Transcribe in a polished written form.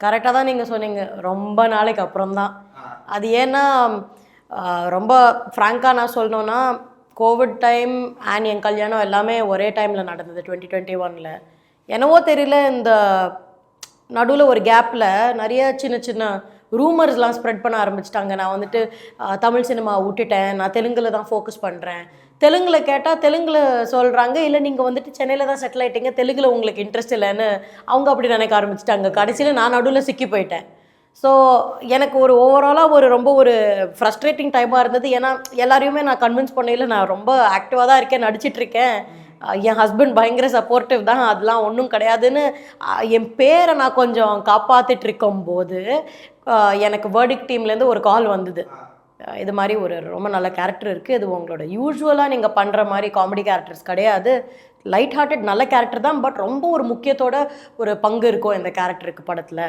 கரெக்டாக தான் நீங்கள் சொன்னீங்க. ரொம்ப நாளைக்கு அப்புறம் தான். அது ஏன்னா ரொம்ப ஃப்ராங்காக நான் சொல்லணுன்னா, கோவிட் டைம் அண்ட் என் கல்யாணம் எல்லாமே ஒரே டைமில் நடந்தது 2021. என்னவோ தெரியல, இந்த நடுவில் ஒரு கேப்பில் நிறைய சின்ன சின்ன ரூமர்ஸ்லாம் ஸ்ப்ரெட் பண்ண ஆரம்பிச்சிட்டாங்க. நான் வந்துட்டு தமிழ் சினிமா விட்டுட்டேன், நான் தெலுங்கில் தான் ஃபோக்கஸ் பண்ணுறேன். தெலுங்கில் கேட்டால் தெலுங்கில் சொல்கிறாங்க, இல்லை நீங்கள் வந்துட்டு சென்னையில் தான் செட்டில் ஆகிட்டீங்க, தெலுங்கில் உங்களுக்கு இன்ட்ரெஸ்ட் இல்லைன்னு அவங்க அப்படி நினைக்க ஆரம்பிச்சிட்டாங்க. கடைசியில் நான் நடுவில் சிக்கி போயிட்டேன். ஸோ எனக்கு ஒரு ஓவராலாக ரொம்ப ஒரு ஃப்ரஸ்ட்ரேட்டிங் டைமாக இருந்தது. ஏன்னா எல்லாரையுமே நான் கன்வின்ஸ் பண்ணையில் நான் ரொம்ப ஆக்டிவாக தான் இருக்கேன், நடிச்சிட்ருக்கேன். என் ஹஸ்பண்ட் பயங்கர சப்போர்ட்டிவ் தான், அதெல்லாம் ஒன்றும் கிடையாதுன்னு என் பேரை நான் கொஞ்சம் காப்பாற்றிட்டு இருக்கும்போது எனக்கு வேர்டிக் டீம்லேருந்து ஒரு கால் வந்தது. இது மாதிரி ஒரு ரொம்ப நல்ல கேரக்டர் இருக்குது, இது உங்களோட யூஸ்வலாக நீங்கள் பண்ணுற மாதிரி காமெடி கேரக்டர்ஸ் கிடையாது, லைட் ஹார்ட்டட் நல்ல கேரக்டர் தான், பட் ரொம்ப ஒரு முக்கியத்தோட ஒரு பங்கு இருக்கும் இந்த கேரக்டருக்கு படத்தில்.